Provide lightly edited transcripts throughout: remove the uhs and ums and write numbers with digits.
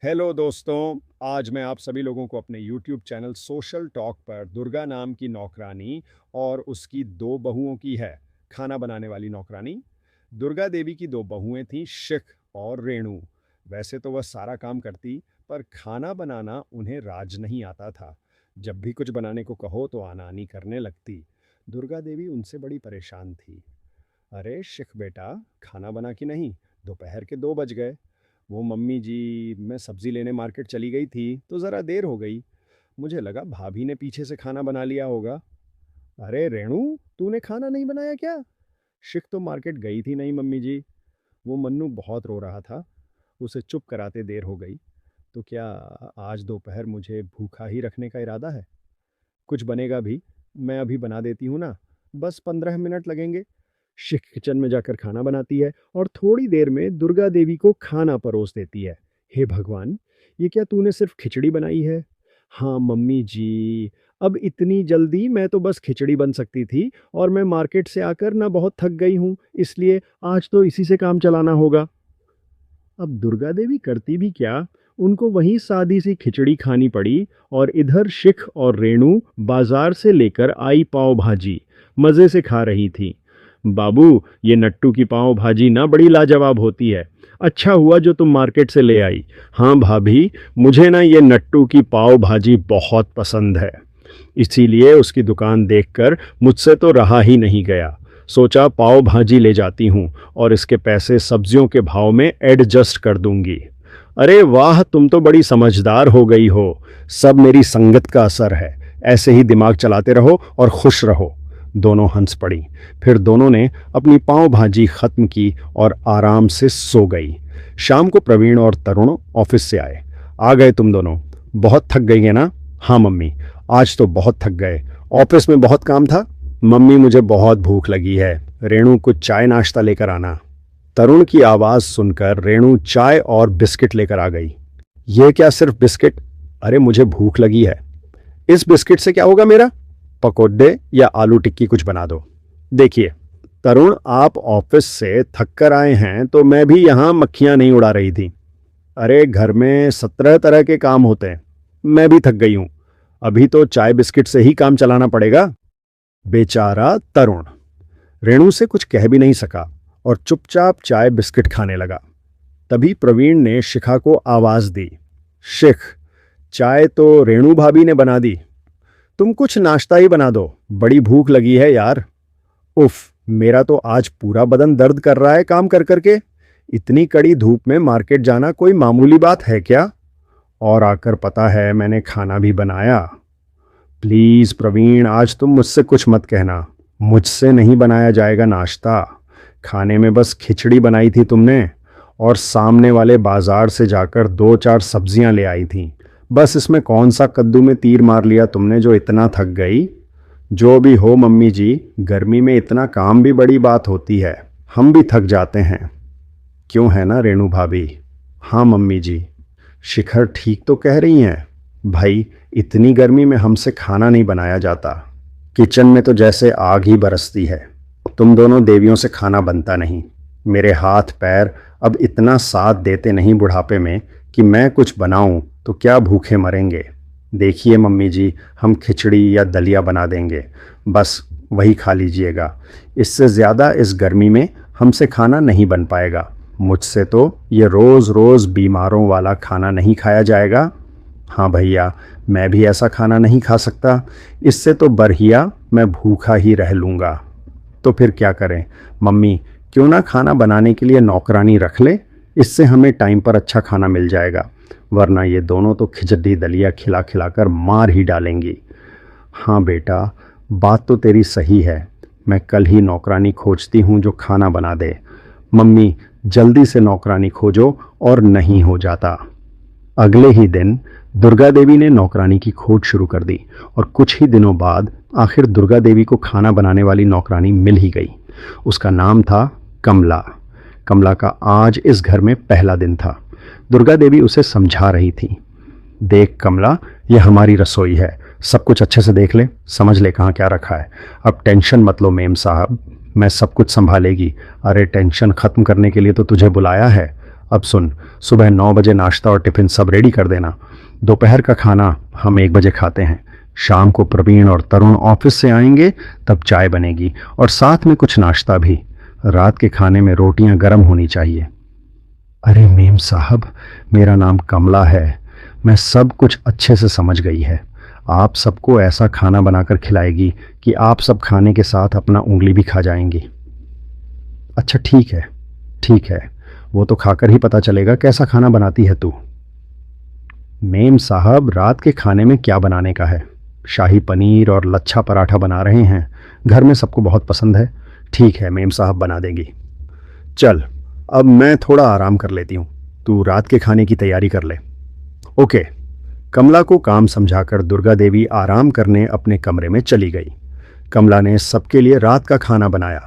Hello दोस्तों, आज मैं आप सभी लोगों को अपने यूट्यूब चैनल सोशल टॉक पर दुर्गा नाम की नौकरानी और उसकी दो बहुओं की है खाना बनाने वाली नौकरानी। दुर्गा देवी की दो बहुएं थीं, शिख और रेणु। वैसे तो वह सारा काम करती, पर खाना बनाना उन्हें राज नहीं आता था। जब भी कुछ बनाने को कहो तो आनानी करने लगती। दुर्गा देवी उनसे बड़ी परेशान थी। अरे शिख बेटा, खाना बना कि नहीं? दोपहर के 2 बज गए। वो मम्मी जी, मैं सब्जी लेने मार्केट चली गई थी तो ज़रा देर हो गई। मुझे लगा भाभी ने पीछे से खाना बना लिया होगा। अरे रेणु, तूने खाना नहीं बनाया क्या? शिख तो मार्केट गई थी नहीं मम्मी जी। वो मन्नू बहुत रो रहा था। उसे चुप कराते देर हो गई। तो क्या आज दोपहर मुझे भूखा ही रखने का इरादा है? कुछ बनेगा भी, मैं अभी बना देती हूँ ना। बस 15 मिनट लगेंगे। शिख किचन में जाकर खाना बनाती है और थोड़ी देर में दुर्गा देवी को खाना परोस देती है। हे भगवान, ये क्या तूने सिर्फ खिचड़ी बनाई है? हाँ मम्मी जी, अब इतनी जल्दी मैं तो बस खिचड़ी बन सकती थी और मैं मार्केट से आकर ना बहुत थक गई हूँ, इसलिए आज तो इसी से काम चलाना होगा। अब दुर्गा देवी करती भी क्या, उनको वहीं सादी सी खिचड़ी खानी पड़ी और इधर शिख और रेणु बाजार से लेकर आई पाव भाजी मज़े से खा रही थी। बाबू, ये नट्टू की पाव भाजी ना बड़ी लाजवाब होती है। अच्छा हुआ जो तुम मार्केट से ले आई। हाँ भाभी, मुझे ना ये नट्टू की पाव भाजी बहुत पसंद है। इसीलिए उसकी दुकान देखकर मुझसे तो रहा ही नहीं गया। सोचा पाव भाजी ले जाती हूँ और इसके पैसे सब्जियों के भाव में एडजस्ट कर दूंगी। अरे वाह, तुम तो बड़ी समझदार हो गई हो। सब मेरी संगत का असर है। ऐसे ही दिमाग चलाते रहो और खुश रहो। दोनों हंस पड़ी। फिर दोनों ने अपनी पाव भाजी खत्म की और आराम से सो गई। शाम को प्रवीण और तरुण ऑफिस से आए। आ गए तुम दोनों? बहुत थक गई है ना? हाँ मम्मी, आज तो बहुत थक गए। ऑफिस में बहुत काम था। मम्मी, मुझे बहुत भूख लगी है। रेणु, कुछ चाय नाश्ता लेकर आना। तरुण की आवाज़ सुनकर रेणु चाय और बिस्किट लेकर आ गई। ये क्या सिर्फ बिस्किट? अरे मुझे भूख लगी है। इस बिस्किट से क्या होगा मेरा? पकौड़े या आलू टिक्की कुछ बना दो। देखिए तरुण, आप ऑफिस से थक कर आए हैं तो मैं भी यहाँ मक्खियाँ नहीं उड़ा रही थी। अरे घर में 17 तरह के काम होते हैं। मैं भी थक गई हूँ। अभी तो चाय बिस्किट से ही काम चलाना पड़ेगा। बेचारा तरुण रेणु से कुछ कह भी नहीं सका और चुपचाप चाय बिस्किट खाने लगा। तभी प्रवीण ने शिखा को आवाज दी। शिख, चाय तो रेणु भाभी ने बना दी, तुम कुछ नाश्ता ही बना दो। बड़ी भूख लगी है यार। उफ, मेरा तो आज पूरा बदन दर्द कर रहा है काम कर करके। इतनी कड़ी धूप में मार्केट जाना कोई मामूली बात है क्या? और आकर पता है मैंने खाना भी बनाया। प्लीज़ प्रवीण, आज तुम मुझसे कुछ मत कहना। मुझसे नहीं बनाया जाएगा नाश्ता। खाने में बस खिचड़ी बनाई थी तुमने और सामने वाले बाजार से जाकर 2-4 सब्जियां ले आई थी। बस इसमें कौन सा कद्दू में तीर मार लिया तुमने जो इतना थक गई? जो भी हो मम्मी जी, गर्मी में इतना काम भी बड़ी बात होती है। हम भी थक जाते हैं। क्यों है ना रेणु भाभी? हाँ मम्मी जी। शिखर ठीक तो कह रही हैं। भाई, इतनी गर्मी में हमसे खाना नहीं बनाया जाता। किचन में तो जैसे आग ही बरसती है। तुम दोनों देवियों से खाना बनता नहीं। मेरे हाथ पैर अब इतना साथ देते नहीं बुढ़ापे में कि मैं कुछ बनाऊं तो क्या भूखे मरेंगे। देखिए मम्मी जी, हम खिचड़ी या दलिया बना देंगे, बस वही खा लीजिएगा। इससे ज़्यादा इस गर्मी में हमसे खाना नहीं बन पाएगा। मुझसे तो ये रोज़ रोज़ बीमारों वाला खाना नहीं खाया जाएगा। हाँ भैया, मैं भी ऐसा खाना नहीं खा सकता। इससे तो बढ़िया मैं भूखा ही रह लूँगा। तो फिर क्या करें मम्मी, क्यों ना खाना बनाने के लिए नौकरानी रख ले? इससे हमें टाइम पर अच्छा खाना मिल जाएगा, वरना ये दोनों तो खिचड़ी दलिया खिला खिला कर मार ही डालेंगी। हाँ बेटा, बात तो तेरी सही है। मैं कल ही नौकरानी खोजती हूँ जो खाना बना दे। मम्मी, जल्दी से नौकरानी खोजो और नहीं हो जाता। अगले ही दिन दुर्गा देवी ने नौकरानी की खोज शुरू कर दी और कुछ ही दिनों बाद आखिर दुर्गा देवी को खाना बनाने वाली नौकरानी मिल ही गई। उसका नाम था कमला। कमला का आज इस घर में पहला दिन था। दुर्गा देवी उसे समझा रही थी। देख कमला, यह हमारी रसोई है। सब कुछ अच्छे से देख ले, समझ ले कहाँ क्या रखा है। अब टेंशन मत लो मेम साहब, मैं सब कुछ संभालेगी। अरे टेंशन ख़त्म करने के लिए तो तुझे बुलाया है। अब सुन, सुबह 9 बजे नाश्ता और टिफिन सब रेडी कर देना। दोपहर का खाना हम 1 बजे खाते हैं। शाम को प्रवीण और तरुण ऑफिस से आएंगे, तब चाय बनेगी और साथ में कुछ नाश्ता भी। रात के खाने में रोटियां गर्म होनी चाहिए। अरे मेम साहब, मेरा नाम कमला है। मैं सब कुछ अच्छे से समझ गई है। आप सबको ऐसा खाना बनाकर खिलाएगी कि आप सब खाने के साथ अपना उंगली भी खा जाएंगी। अच्छा ठीक है, ठीक है, वो तो खाकर ही पता चलेगा कैसा खाना बनाती है तू। मेम साहब, रात के खाने में क्या बनाने का है? शाही पनीर और लच्छा पराठा बना रहे हैं। घर में सबको बहुत पसंद है। ठीक है, मेम साहब बना देंगी। चल, अब मैं थोड़ा आराम कर लेती हूँ। तू रात के खाने की तैयारी कर ले। ओके। कमला को काम समझाकर दुर्गा देवी आराम करने अपने कमरे में चली गई। कमला ने सबके लिए रात का खाना बनाया।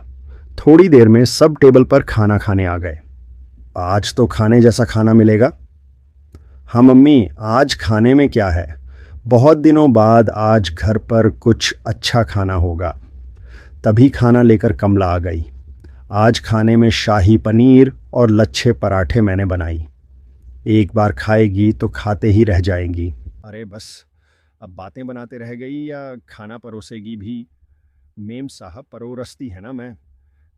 थोड़ी देर में सब टेबल पर खाना खाने आ गए। आज तो खाने जैसा खाना मिलेगा। हाँ मम्मी, आज खाने में क्या है? बहुत दिनों बाद आज घर पर कुछ अच्छा खाना होगा। तभी खाना लेकर कमला आ गई। आज खाने में शाही पनीर और लच्छे पराठे मैंने बनाई। एक बार खाएगी तो खाते ही रह जाएंगी। अरे बस, अब बातें बनाते रह गई या खाना परोसेगी भी? मेम साहब, परोसती है ना मैं।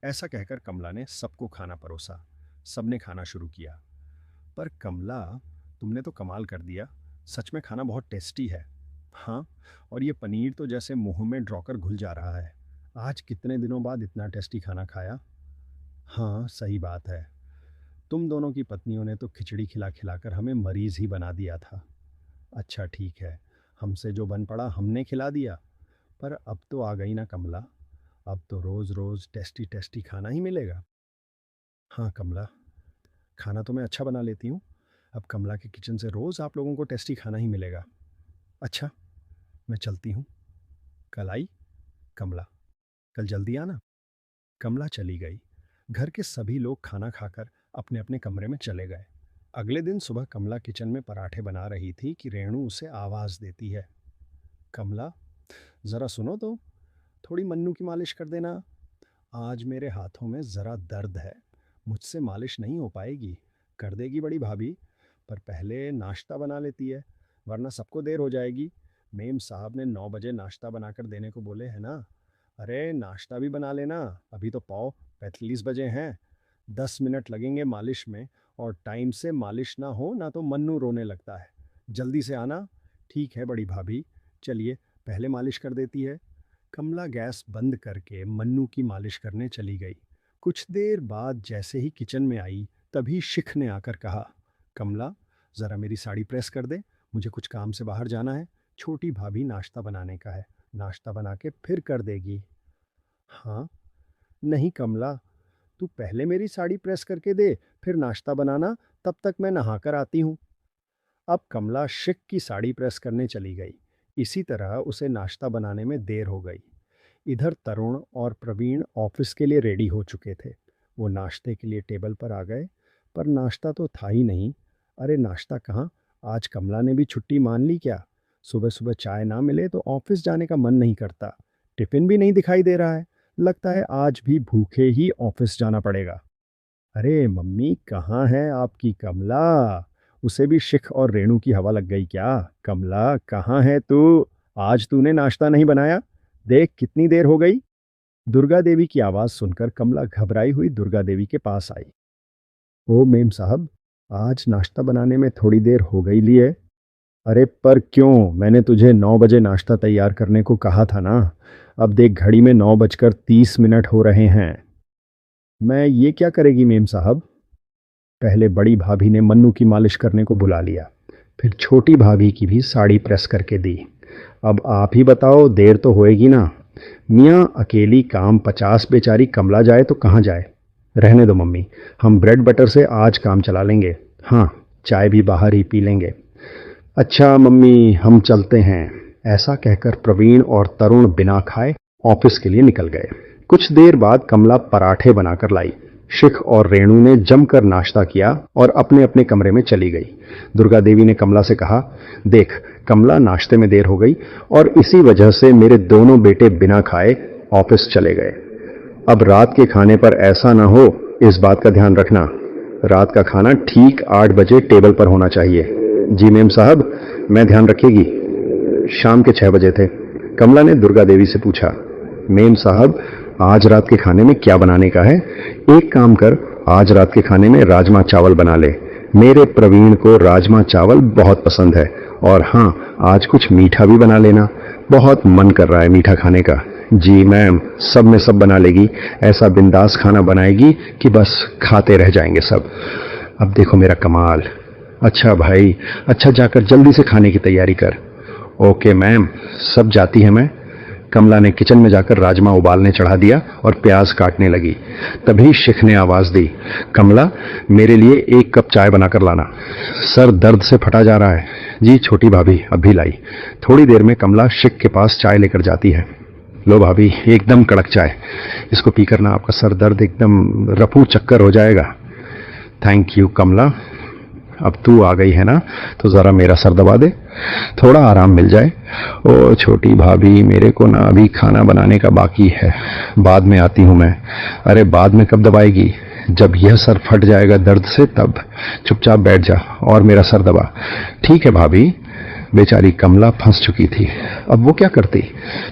ऐसा कहकर कमला ने सबको खाना परोसा। सबने खाना शुरू किया। पर कमला, तुमने तो कमाल कर दिया। सच में खाना बहुत टेस्टी है। हाँ, और ये पनीर तो जैसे मुंह में ड्रॉकर घुल जा रहा है। आज कितने दिनों बाद इतना टेस्टी खाना खाया। हाँ, सही बात है। तुम दोनों की पत्नियों ने तो खिचड़ी खिला खिलाकर हमें मरीज ही बना दिया था। अच्छा ठीक है, हमसे जो बन पड़ा हमने खिला दिया। पर अब तो आ गई ना कमला, अब तो रोज़ रोज़ टेस्टी टेस्टी खाना ही मिलेगा। हाँ कमला, खाना तो मैं अच्छा बना लेती हूँ। अब कमला के किचन से रोज़ आप लोगों को टेस्टी खाना ही मिलेगा। अच्छा, मैं चलती हूँ। कल आई कमला, कल जल्दी आना। कमला चली गई। घर के सभी लोग खाना खाकर अपने अपने कमरे में चले गए। अगले दिन सुबह कमला किचन में पराठे बना रही थी कि रेणु उसे आवाज़ देती है। कमला, ज़रा सुनो तो, थोड़ी मन्नू की मालिश कर देना। आज मेरे हाथों में ज़रा दर्द है, मुझसे मालिश नहीं हो पाएगी। कर देगी बड़ी भाभी, पर पहले नाश्ता बना लेती है, वरना सबको देर हो जाएगी। मेम साहब ने 9 बजे नाश्ता बनाकर देने को बोले हैं ना। अरे नाश्ता भी बना लेना, अभी तो 9:45 बजे हैं। 10 मिनट लगेंगे मालिश में, और टाइम से मालिश ना हो ना तो मन्नू रोने लगता है। जल्दी से आना। ठीक है बड़ी भाभी, चलिए पहले मालिश कर देती है। कमला गैस बंद करके मन्नू की मालिश करने चली गई। कुछ देर बाद जैसे ही किचन में आई, तभी शिख ने आकर कहा, कमला ज़रा मेरी साड़ी प्रेस कर दे, मुझे कुछ काम से बाहर जाना है। छोटी भाभी नाश्ता बनाने का है, नाश्ता बना के फिर कर देगी। हाँ, नहीं कमला, तू पहले मेरी साड़ी प्रेस करके दे, फिर नाश्ता बनाना, तब तक मैं नहा कर आती हूँ। अब कमला शिख की साड़ी प्रेस करने चली गई। इसी तरह उसे नाश्ता बनाने में देर हो गई। इधर तरुण और प्रवीण ऑफिस के लिए रेडी हो चुके थे। वो नाश्ते के लिए टेबल पर आ गए, पर नाश्ता तो था ही नहीं। अरे नाश्ता कहाँ, आज कमला ने भी छुट्टी मान ली क्या? सुबह सुबह चाय ना मिले तो ऑफिस जाने का मन नहीं करता। टिफिन भी नहीं दिखाई दे रहा है। लगता है आज भी भूखे ही ऑफिस जाना पड़ेगा। अरे मम्मी, कहाँ है आपकी कमला? उसे भी शिख और रेणु की हवा लग गई क्या? कमला कहाँ है तू? आज तूने नाश्ता नहीं बनाया? देख कितनी देर हो गई। दुर्गा देवी की आवाज़ सुनकर कमला घबराई हुई दुर्गा देवी के पास आई। ओ मेम साहब, आज नाश्ता बनाने में थोड़ी देर हो गई ली है। अरे पर क्यों? मैंने तुझे 9 बजे नाश्ता तैयार करने को कहा था ना। अब देख घड़ी में 9:30 हो रहे हैं। मैं ये क्या करेगी मेम साहब? पहले बड़ी भाभी ने मन्नू की मालिश करने को बुला लिया, फिर छोटी भाभी की भी साड़ी प्रेस करके दी। अब आप ही बताओ, देर तो होएगी ना। मियाँ अकेली काम 50 बेचारी कमला जाए तो कहाँ जाए। रहने दो मम्मी, हम ब्रेड बटर से आज काम चला लेंगे। हाँ, चाय भी बाहर ही पी लेंगे। अच्छा मम्मी, हम चलते हैं। ऐसा कहकर प्रवीण और तरुण बिना खाए ऑफिस के लिए निकल गए। कुछ देर बाद कमला पराठे बनाकर लाई। शिख और रेणु ने जमकर नाश्ता किया और अपने अपने कमरे में चली गई। दुर्गा देवी ने कमला से कहा, देख कमला, नाश्ते में देर हो गई और इसी वजह से मेरे दोनों बेटे बिना खाए ऑफिस चले गए। अब रात के खाने पर ऐसा ना हो, इस बात का ध्यान रखना। रात का खाना ठीक 8 बजे टेबल पर होना चाहिए। जी मेम साहब, मैं ध्यान रखेगी। शाम के 6 बजे थे। कमला ने दुर्गा देवी से पूछा, मेम साहब, आज रात के खाने में क्या बनाने का है? एक काम कर, आज रात के खाने में राजमा चावल बना ले। मेरे प्रवीण को राजमा चावल बहुत पसंद है। और हाँ, आज कुछ मीठा भी बना लेना, बहुत मन कर रहा है मीठा खाने का। जी मैम, सब में सब बना लेगी। ऐसा बिंदास खाना बनाएगी कि बस खाते रह जाएंगे सब। अब देखो मेरा कमाल। अच्छा भाई, अच्छा जाकर जल्दी से खाने की तैयारी कर। ओके मैम, सब जाती है मैं। कमला ने किचन में जाकर राजमा उबालने चढ़ा दिया और प्याज काटने लगी। तभी शिख ने आवाज दी, कमला, मेरे लिए 1 कप चाय बनाकर लाना। सर दर्द से फटा जा रहा है। जी छोटी भाभी, अभी लाई। थोड़ी देर में कमला शिख के पास चाय लेकर जाती है। लो भाभी, एकदम कड़क चाय। इसको पीकर ना आपका सर दर्द एकदम रफू चक्कर हो जाएगा। थैंक यू कमला। अब तू आ गई है ना, तो ज़रा मेरा सर दबा दे, थोड़ा आराम मिल जाए। ओ छोटी भाभी, मेरे को ना अभी खाना बनाने का बाकी है, बाद में आती हूँ मैं। अरे बाद में कब दबाएगी? जब यह सर फट जाएगा दर्द से तब। चुपचाप बैठ जा और मेरा सर दबा। ठीक है भाभी। बेचारी कमला फंस चुकी थी। अब वो क्या करती?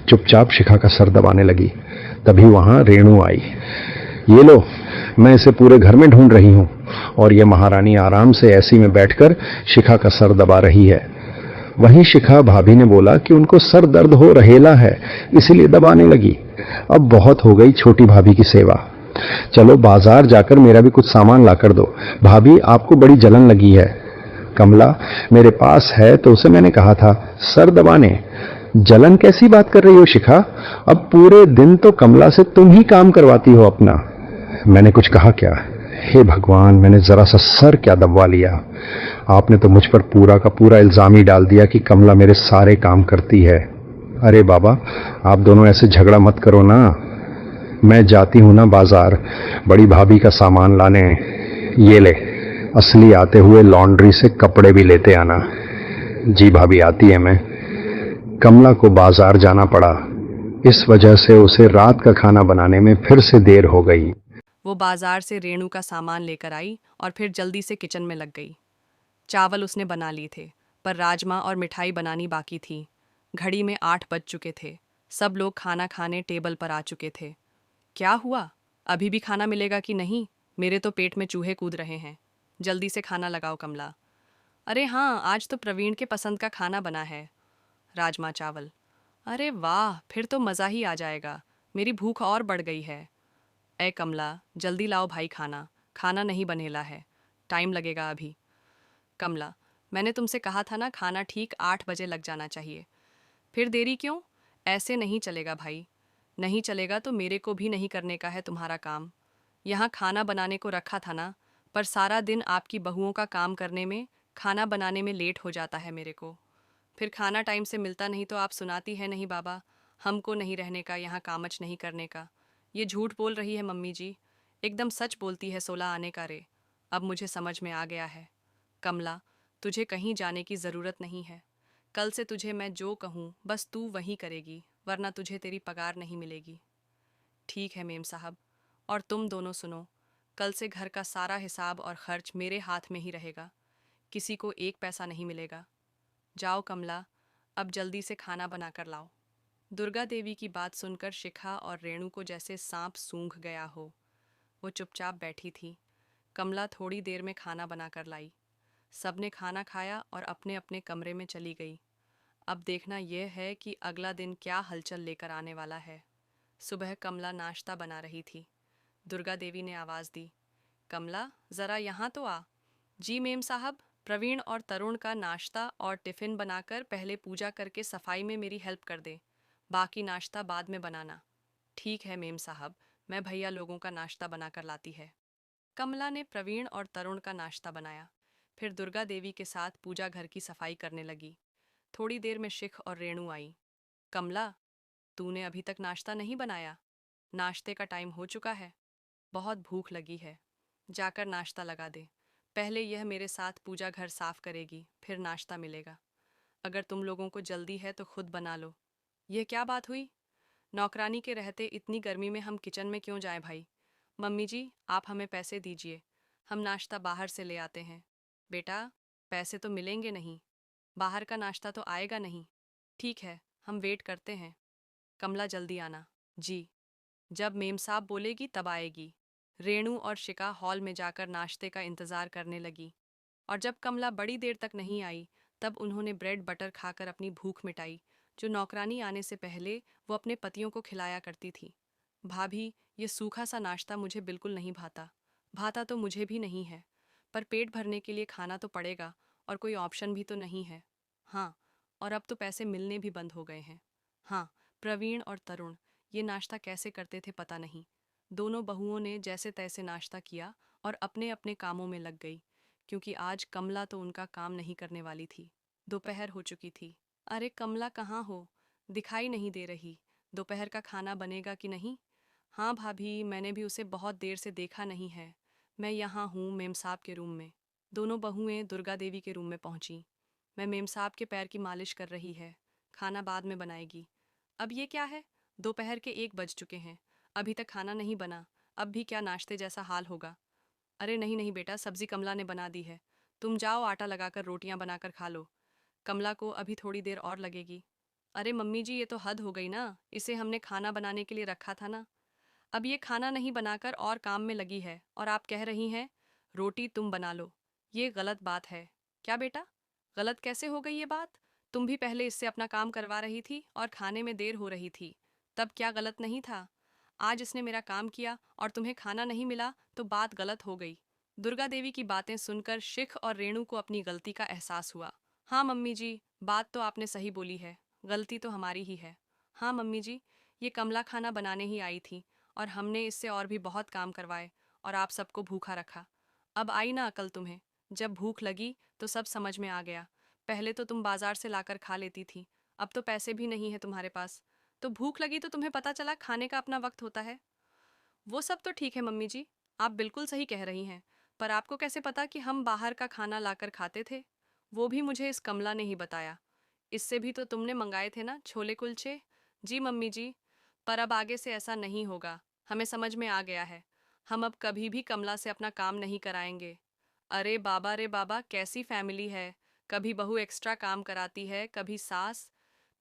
चुपचाप शिखा का सर दबाने लगी। तभी वहां रेणु आई। ये लो, मैं इसे पूरे घर में ढूंढ रही हूँ, और ये महारानी आराम से ऐसी में बैठकर शिखा का सर दबा रही है। वहीं शिखा भाभी ने बोला कि उनको सर दर्द हो रहेला है, इसीलिए दबाने लगी। अब बहुत हो गई छोटी भाभी की सेवा। चलो बाजार जाकर मेरा भी कुछ सामान ला कर दो। भाभी, आपको बड़ी जलन लगी है। कमला मेरे पास है तो उसे मैंने कहा था सर दबाने। जलन कैसी बात कर रही हो शिखा? अब पूरे दिन तो कमला से तुम ही काम करवाती हो अपना। मैंने कुछ कहा क्या? हे भगवान, मैंने जरा सा सर क्या दबवा लिया। आपने तो मुझ पर पूरा का पूरा इल्जाम ही डाल दिया कि कमला मेरे सारे काम करती है। अरे बाबा, आप दोनों ऐसे झगड़ा मत करो ना। मैं जाती हूं ना बाजार, बड़ी भाभी का सामान लाने। ये ले, असली आते हुए लॉन्ड्री से कपड़े भी लेते आना। जी भाभी, आती है मैं। कमला को बाजार जाना पड़ा। इस वजह से उसे रात का खाना बनाने में फिर से देर हो गई। वो बाजार से रेणु का सामान लेकर आई और फिर जल्दी से किचन में लग गई। चावल उसने बना लिए थे, पर राजमा और मिठाई बनानी बाकी थी। घड़ी में 8 बज चुके थे। सब लोग खाना खाने टेबल पर आ चुके थे। क्या हुआ? अभी भी खाना मिलेगा कि नहीं? मेरे तो पेट में चूहे कूद रहे हैं। जल्दी से खाना लगाओ कमला। अरे हाँ, आज तो प्रवीण के पसंद का खाना बना है, राजमा चावल। अरे वाह, फिर तो मज़ा ही आ जाएगा। मेरी भूख और बढ़ गई है। ए कमला, जल्दी लाओ भाई खाना। खाना नहीं बनेला है, टाइम लगेगा अभी। कमला, मैंने तुमसे कहा था ना, खाना ठीक 8 बजे लग जाना चाहिए। फिर देरी क्यों? ऐसे नहीं चलेगा भाई। नहीं चलेगा तो मेरे को भी नहीं करने का है तुम्हारा काम। यहाँ खाना बनाने को रखा था ना, पर सारा दिन आपकी बहुओं का काम करने में, खाना बनाने में लेट हो जाता है मेरे को। फिर खाना टाइम से मिलता नहीं तो आप सुनाती है नहीं बाबा, हमको नहीं रहने का, यहाँ कामच नहीं करने का। ये झूठ बोल रही है मम्मी जी, एकदम सच बोलती है 16 आने का रे। अब मुझे समझ में आ गया है। कमला, तुझे कहीं जाने की ज़रूरत नहीं है। कल से तुझे मैं जो कहूँ बस तू वही करेगी, वरना तुझे तेरी पगार नहीं मिलेगी। ठीक है मेम साहब। और तुम दोनों सुनो, कल से घर का सारा हिसाब और खर्च मेरे हाथ में ही रहेगा। किसी को 1 पैसा नहीं मिलेगा। जाओ कमला, अब जल्दी से खाना बनाकर लाओ। दुर्गा देवी की बात सुनकर शिखा और रेणु को जैसे सांप सूंघ गया हो। वो चुपचाप बैठी थी। कमला थोड़ी देर में खाना बनाकर लाई। सबने खाना खाया और अपने अपने कमरे में चली गई। अब देखना यह है कि अगला दिन क्या हलचल लेकर आने वाला है। सुबह कमला नाश्ता बना रही थी। दुर्गा देवी ने आवाज़ दी, कमला ज़रा यहाँ तो आ। जी मेम साहब। प्रवीण और तरुण का नाश्ता और टिफ़िन बनाकर पहले पूजा करके सफाई में मेरी हेल्प कर दे, बाकी नाश्ता बाद में बनाना। ठीक है मेम साहब, मैं भैया लोगों का नाश्ता बनाकर लाती है। कमला ने प्रवीण और तरुण का नाश्ता बनाया, फिर दुर्गा देवी के साथ पूजा घर की सफाई करने लगी। थोड़ी देर में शिख और रेणु आई। कमला, तूने अभी तक नाश्ता नहीं बनाया? नाश्ते का टाइम हो चुका है। बहुत भूख लगी है, जाकर नाश्ता लगा दे। पहले यह मेरे साथ पूजा घर साफ करेगी, फिर नाश्ता मिलेगा। अगर तुम लोगों को जल्दी है तो खुद बना लो। यह क्या बात हुई? नौकरानी के रहते इतनी गर्मी में हम किचन में क्यों जाएं भाई? मम्मी जी, आप हमें पैसे दीजिए, हम नाश्ता बाहर से ले आते हैं। बेटा, पैसे तो मिलेंगे नहीं, बाहर का नाश्ता तो आएगा नहीं। ठीक है, हम वेट करते हैं। कमला जल्दी आना। जी। जब मेम साहब बोलेगी तब आएगी। रेणु और शिका हॉल में जाकर नाश्ते का इंतजार करने लगी, और जब कमला बड़ी देर तक नहीं आई तब उन्होंने ब्रेड बटर खाकर अपनी भूख मिटाई, जो नौकरानी आने से पहले वो अपने पतियों को खिलाया करती थी। भाभी, ये सूखा सा नाश्ता मुझे बिल्कुल नहीं भाता। भाता तो मुझे भी नहीं है, पर पेट भरने के लिए खाना तो पड़ेगा, और कोई ऑप्शन भी तो नहीं है। हाँ, और अब तो पैसे मिलने भी बंद हो गए हैं। हाँ, प्रवीण और तरुण ये नाश्ता कैसे करते थे पता नहीं। दोनों बहुओं ने जैसे तैसे नाश्ता किया और अपने अपने कामों में लग गई, क्योंकि आज कमला तो उनका काम नहीं करने वाली थी। दोपहर हो चुकी थी। अरे कमला कहाँ हो? दिखाई नहीं दे रही। दोपहर का खाना बनेगा कि नहीं? हाँ भाभी, मैंने भी उसे बहुत देर से देखा नहीं है। मैं यहाँ हूँ मेम साहब के रूम में। दोनों बहुएं दुर्गा देवी के रूम में पहुंची। मैं मेम साहब के पैर की मालिश कर रही है। खाना बाद में बनाएगी। अब ये क्या है? दोपहर के 1 बज चुके हैं, अभी तक खाना नहीं बना। अब भी क्या नाश्ते जैसा हाल होगा? अरे नहीं नहीं बेटा, सब्जी कमला ने बना दी है। तुम जाओ आटा लगाकर रोटियां बनाकर खा लो। कमला को अभी थोड़ी देर और लगेगी। अरे मम्मी जी, ये तो हद हो गई ना, इसे हमने खाना बनाने के लिए रखा था ना। अब ये खाना नहीं बनाकर और काम में लगी है, और आप कह रही हैं रोटी तुम बना लो। ये गलत बात है। क्या बेटा? गलत कैसे हो गई ये बात? तुम भी पहले इससे अपना काम करवा रही थी और खाने में देर हो रही थी, तब क्या गलत नहीं था? आज इसने मेरा काम किया और तुम्हें खाना नहीं मिला तो बात गलत हो गई। दुर्गा देवी की बातें सुनकर शिख और रेणु को अपनी गलती का एहसास हुआ। हाँ मम्मी जी, बात तो आपने सही बोली है, गलती तो हमारी ही है। हाँ मम्मी जी, ये कमला खाना बनाने ही आई थी, और हमने इससे और भी बहुत काम करवाए और आप सबको भूखा रखा। अब आई ना अकल तुम्हें? जब भूख लगी तो सब समझ में आ गया। पहले तो तुम बाजार से लाकर खा लेती थी, अब तो पैसे भी नहीं है तुम्हारे पास, तो भूख लगी तो तुम्हें पता चला खाने का अपना वक्त होता है। वो सब तो ठीक है मम्मी जी, आप बिल्कुल सही कह रही हैं, पर आपको कैसे पता कि हम बाहर का खाना लाकर खाते थे? वो भी मुझे इस कमला ने ही बताया। इससे भी तो तुमने मंगाए थे ना छोले कुलचे? जी मम्मी जी, पर अब आगे से ऐसा नहीं होगा, हमें समझ में आ गया है। हम अब कभी भी कमला से अपना काम नहीं कराएंगे। अरे बाबा रे बाबा, कैसी फैमिली है! कभी बहू एक्स्ट्रा काम कराती है, कभी सास।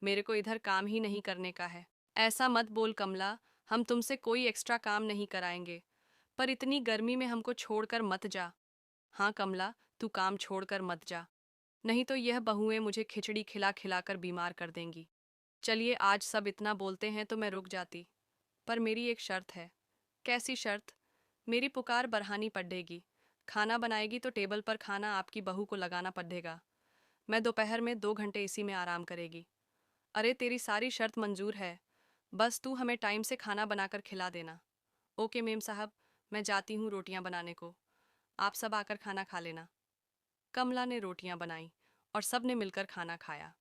मेरे को इधर काम ही नहीं करने का है। ऐसा मत बोल कमला, हम तुमसे कोई एक्स्ट्रा काम नहीं कराएंगे, पर इतनी गर्मी में हमको छोड़कर मत जा। हाँ कमला, तू काम छोड़कर मत जा, नहीं तो यह बहुएं मुझे खिचड़ी खिला खिला कर बीमार कर देंगी। चलिए, आज सब इतना बोलते हैं तो मैं रुक जाती, पर मेरी एक शर्त है। कैसी शर्त? मेरी पुकार बरहानी पड़ेगी। खाना बनाएगी तो टेबल पर खाना आपकी बहू को लगाना पड़ेगा। मैं दोपहर में 2 घंटे इसी में आराम करेगी। अरे तेरी सारी शर्त मंजूर है, बस तू हमें टाइम से खाना बनाकर खिला देना। ओके मेम साहब, मैं जाती हूँ रोटियां बनाने को। आप सब आकर खाना खा लेना। कमला ने रोटियां बनाई और सब ने मिलकर खाना खाया।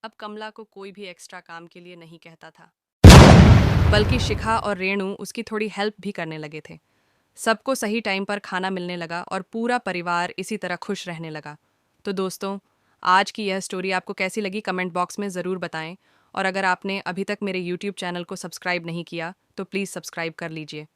अब कमला को कोई भी एक्स्ट्रा काम के लिए नहीं कहता था, बल्कि शिखा और रेणु उसकी थोड़ी हेल्प भी करने लगे थे। सबको सही टाइम पर खाना मिलने लगा और पूरा परिवार इसी तरह खुश रहने लगा। तो दोस्तों, आज की यह स्टोरी आपको कैसी लगी कमेंट बॉक्स में ज़रूर बताएं, और अगर आपने अभी तक मेरे यूट्यूब चैनल को सब्सक्राइब नहीं किया तो प्लीज़ सब्सक्राइब कर लीजिए।